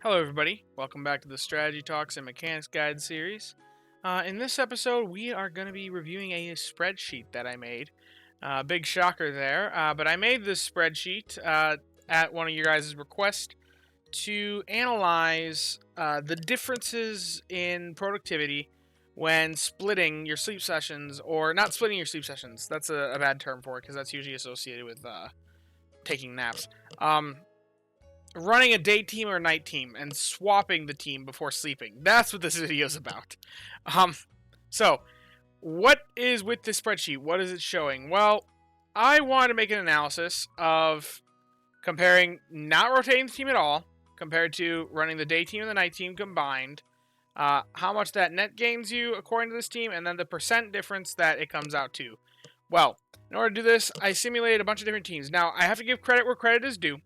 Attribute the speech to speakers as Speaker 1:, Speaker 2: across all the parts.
Speaker 1: Hello, everybody. Welcome back to the Strategy Talks and Mechanics Guide series. In this episode, we are going to be reviewing a spreadsheet that I made. Big shocker there, but I made this spreadsheet at one of your guys' request to analyze the differences in productivity when splitting your sleep sessions, or not splitting your sleep sessions. That's a bad term for it because that's usually associated with taking naps. Running a day team or night team and swapping the team before sleeping. That's what this video is about. Um, so, what is with this spreadsheet? What is it showing? Well, I wanted to make an analysis of comparing not rotating the team at all compared to running the day team and the night team combined. How much that net gains you according to this team, and then the percent difference that it comes out to. Well, in order to do this, I simulated a bunch of different teams. Now, I have to give credit where credit is due.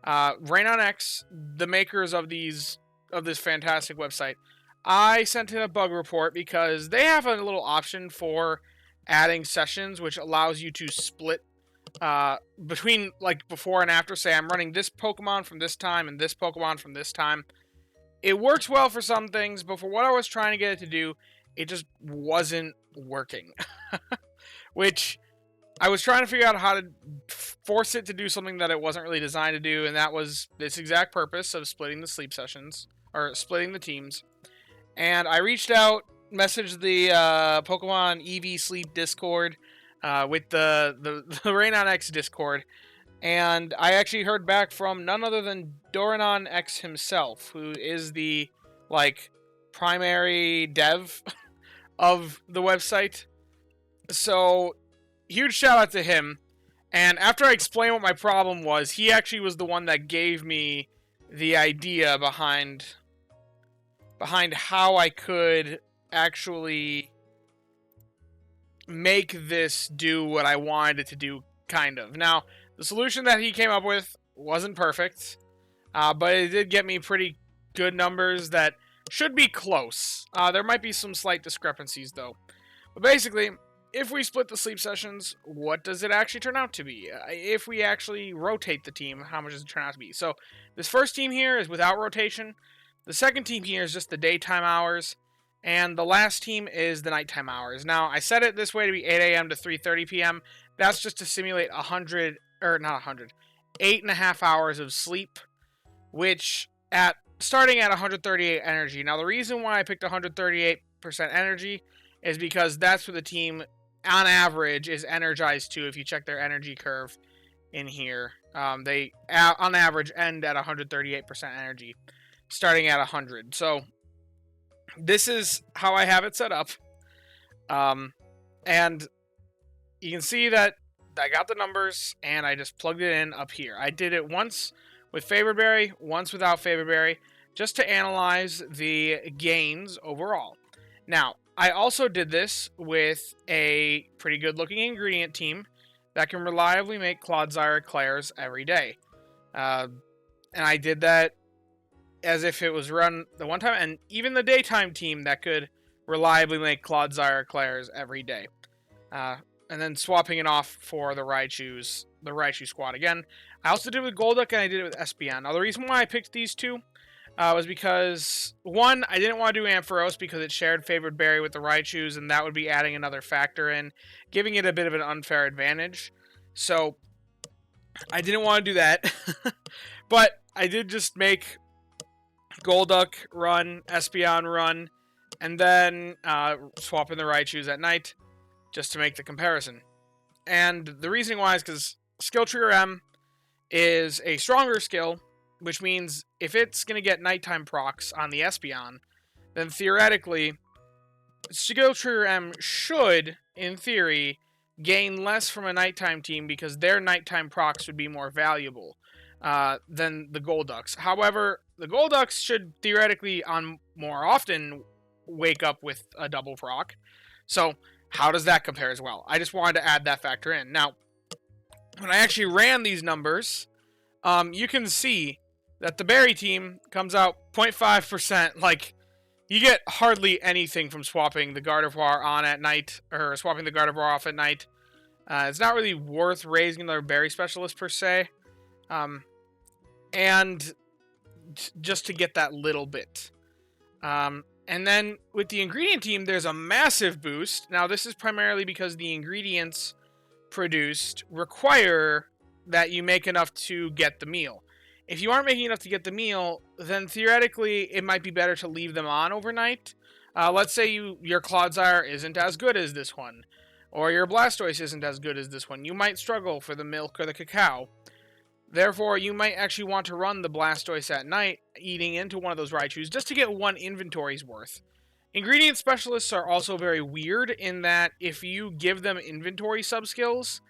Speaker 1: RainOnX, the makers of this fantastic website, I sent in a bug report because they have a little option for adding sessions, which allows you to split between like before and after. Say I'm running this Pokemon from this time and this Pokemon from this time. It works well for some things, but for what I was trying to get it to do, it just wasn't working. Which I was trying to figure out how to force it to do something that it wasn't really designed to do, and that was this exact purpose of splitting the sleep sessions, or splitting the teams. And I reached out, messaged the Pokemon EV Sleep Discord with the RainOnX Discord, and I actually heard back from none other than Doranon X himself, who is the, like, primary dev of the website. So, huge shout out to him. And after I explained what my problem was, he actually was the one that gave me the idea behind how I could actually make this do what I wanted it to do, kind of. Now, the solution that he came up with wasn't perfect, but it did get me pretty good numbers that should be close. There might be some slight discrepancies, though. But basically, if we split the sleep sessions, what does it actually turn out to be? If we actually rotate the team, how much does it turn out to be? So, this first team here is without rotation. The second team here is just the daytime hours. And the last team is the nighttime hours. Now, I set it this way to be 8 a.m. to 3:30 p.m. That's just to simulate 100, or not 100, 8.5 hours of sleep, which starting at 138 energy. Now, the reason why I picked 138% energy is because that's what the team on average is energized to. If you check their energy curve in here, they on average end at 138% energy, starting at 100. So this is how I have it set up, and you can see that I got the numbers and I just plugged it in up here. I did it once with Favored Berry, once without Favored Berry, just to analyze the gains overall. Now, I also did this with a pretty good looking ingredient team that can reliably make Clodsire Eclairs every day. And I did that as if it was run the one time, and even the daytime team that could reliably make Clodsire Eclairs every day. And then swapping it off for the Raichu squad again. I also did it with Golduck and I did it with Espeon. Now, the reason why I picked these two was because, one, I didn't want to do Ampharos because it shared Favored Berry with the Raichus, and that would be adding another factor in, giving it a bit of an unfair advantage. So, I didn't want to do that. But I did just make Golduck run, Espeon run, and then swap in the Raichus at night, just to make the comparison. And the reasoning why is because Skill Trigger M is a stronger skill, which means if it's going to get nighttime procs on the Espeon, then theoretically, Skill Trigger M should, in theory, gain less from a nighttime team because their nighttime procs would be more valuable than the Golducks. However, the Golducks should theoretically on more often wake up with a double proc. So, how does that compare as well? I just wanted to add that factor in. Now, when I actually ran these numbers, you can see that the Berry team comes out 0.5%. Like, you get hardly anything from swapping the Gardevoir on at night, or swapping the Gardevoir off at night. It's not really worth raising another Berry Specialist per se. And just to get that little bit. And then with the ingredient team, there's a massive boost. Now, this is primarily because the ingredients produced require that you make enough to get the meal. If you aren't making enough to get the meal, then theoretically it might be better to leave them on overnight. Let's say your Clodsire isn't as good as this one, or your Blastoise isn't as good as this one. You might struggle for the milk or the cacao. Therefore, you might actually want to run the Blastoise at night, eating into one of those Raichus, just to get one inventory's worth. Ingredient specialists are also very weird in that if you give them inventory sub-skills,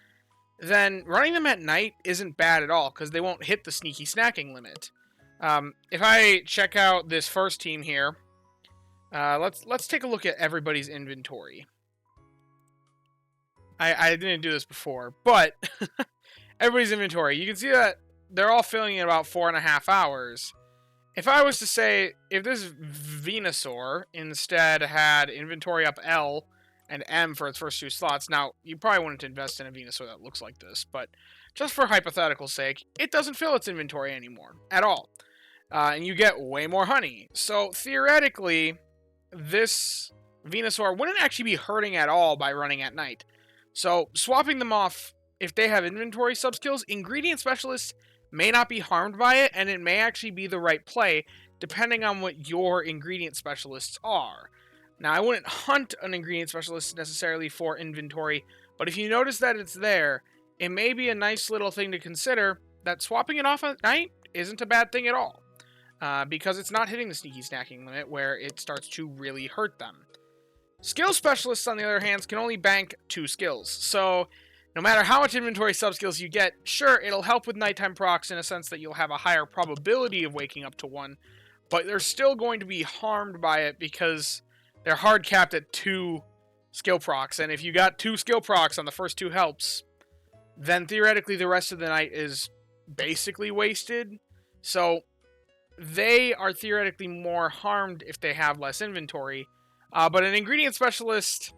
Speaker 1: then running them at night isn't bad at all, because they won't hit the sneaky snacking limit. If I check out this first team here, let's take a look at everybody's inventory. I didn't do this before, but everybody's inventory, you can see that they're all filling in about 4.5 hours. If I was to say, if this Venusaur instead had inventory up L and M for its first 2 slots, now, you probably wouldn't invest in a Venusaur that looks like this, but just for hypothetical sake, it doesn't fill its inventory anymore, at all. And you get way more honey. So, theoretically, this Venusaur wouldn't actually be hurting at all by running at night. So, swapping them off, if they have inventory sub-skills, ingredient specialists may not be harmed by it, and it may actually be the right play, depending on what your ingredient specialists are. Now, I wouldn't hunt an ingredient specialist necessarily for inventory, but if you notice that it's there, it may be a nice little thing to consider that swapping it off at night isn't a bad thing at all, because it's not hitting the sneaky snacking limit where it starts to really hurt them. Skill specialists, on the other hand, can only bank 2 skills, so no matter how much inventory sub-skills you get, sure, it'll help with nighttime procs in a sense that you'll have a higher probability of waking up to 1, but they're still going to be harmed by it because they're hard capped at 2 skill procs, and if you got 2 skill procs on the first 2 helps, then theoretically the rest of the night is basically wasted. So they are theoretically more harmed if they have less inventory. But an ingredient specialist,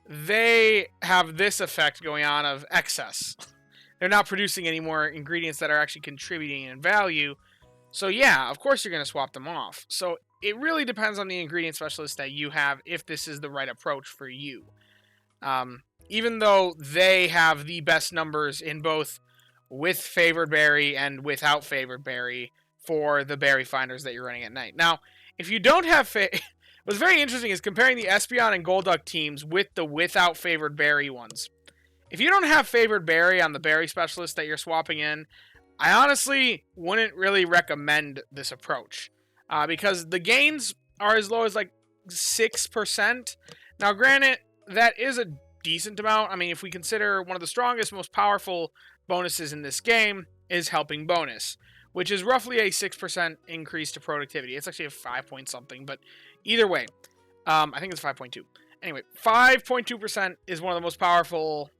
Speaker 1: they have this effect going on of excess. They're not producing any more ingredients that are actually contributing in value. So yeah, of course you're going to swap them off. So it really depends on the ingredient specialist that you have if this is the right approach for you. Even though they have the best numbers in both with Favored Berry and without Favored Berry for the berry finders that you're running at night. Now, if you don't have what's very interesting is comparing the Espeon and Golduck teams with the without Favored Berry ones. If you don't have Favored Berry on the berry specialist that you're swapping in, I honestly wouldn't really recommend this approach. Because the gains are as low as like 6%. Now, granted, that is a decent amount. I mean, if we consider one of the strongest, most powerful bonuses in this game is Helping Bonus, which is roughly a 6% increase to productivity. It's actually a 5 point something, but either way, I think it's 5.2. Anyway, 5.2% is one of the most powerful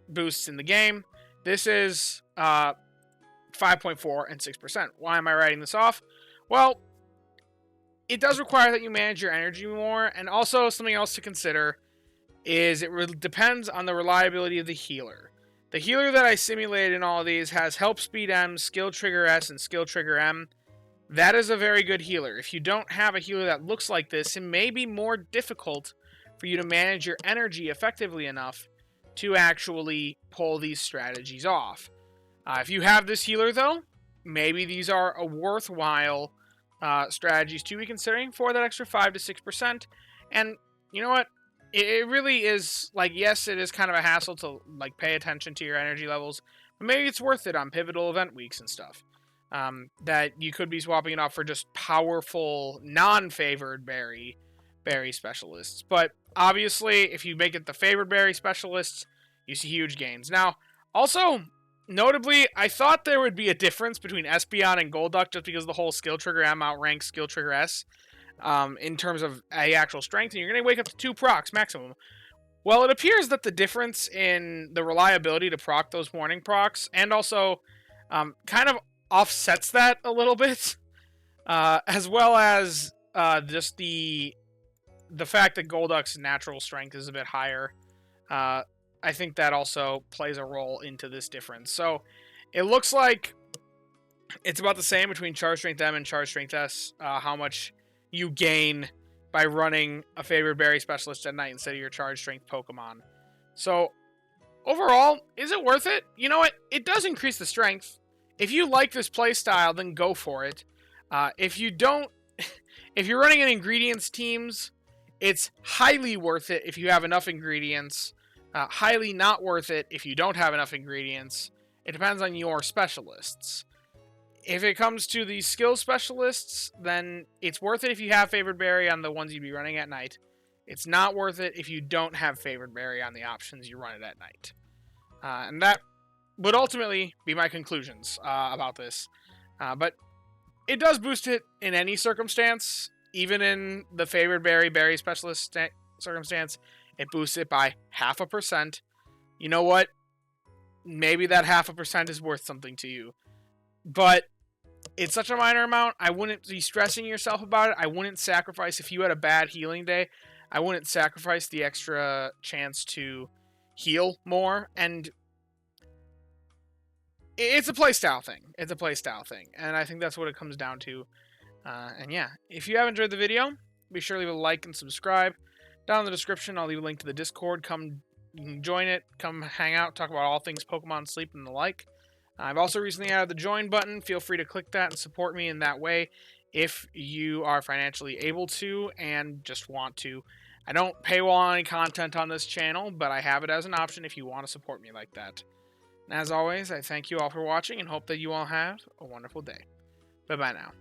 Speaker 1: boosts in the game. This is 5.4 and 6%. Why am I writing this off? Well, it does require that you manage your energy more, and also something else to consider is it depends on the reliability of the healer. The healer that I simulated in all of these has Help Speed M, Skill Trigger S, and Skill Trigger M. That is a very good healer. If you don't have a healer that looks like this, it may be more difficult for you to manage your energy effectively enough to actually pull these strategies off. If you have this healer, though, maybe these are a worthwhile strategies to be considering for that extra 5 to 6%. And you know what? It really is, like, yes, it is kind of a hassle to, like, pay attention to your energy levels, but maybe it's worth it on pivotal event weeks and stuff. That you could be swapping it off for just powerful, non-favored berry specialists. But obviously, if you make it the favored berry specialists, you see huge gains. Now, also, notably, I thought there would be a difference between Espeon and Golduck just because the whole Skill Trigger M outranks Skill Trigger S. In terms of actual strength, and you're going to wake up to 2 procs maximum. Well, it appears that the difference in the reliability to proc those morning procs, and also kind of offsets that a little bit, as well as just the fact that Golduck's natural strength is a bit higher. I think that also plays a role into this difference. So it looks like It's about the same between Charge Strength M and Charge Strength S, how much you gain by running a Favored Berry Specialist at night instead of your Charge Strength Pokemon. So, overall, is it worth it? You know what? It does increase the strength. If you like this playstyle, then go for it. If you don't, if you're running an ingredients teams, it's highly worth it if you have enough ingredients. Highly not worth it if you don't have enough ingredients. It depends on your specialists. If it comes to the skill specialists, then it's worth it if you have Favored Berry on the ones you'd be running at night. It's not worth it if you don't have Favored Berry on the options you run it at night. And that would ultimately be my conclusions about this. But it does boost it in any circumstance, even in the Favored Berry Specialist circumstance. It boosts it by 0.5%. You know what? Maybe that 0.5% is worth something to you. But it's such a minor amount, I wouldn't be stressing yourself about it. I wouldn't sacrifice, if you had a bad healing day, I wouldn't sacrifice the extra chance to heal more. And it's a playstyle thing. It's a playstyle thing. And I think that's what it comes down to. And yeah, if you have enjoyed the video, be sure to leave a like and subscribe. Down in the description, I'll leave a link to the Discord. Come join it. Come hang out. Talk about all things Pokemon, sleep, and the like. I've also recently added the join button. Feel free to click that and support me in that way if you are financially able to and just want to. I don't paywall any content on this channel, but I have it as an option if you want to support me like that. And as always, I thank you all for watching and hope that you all have a wonderful day. Bye-bye now.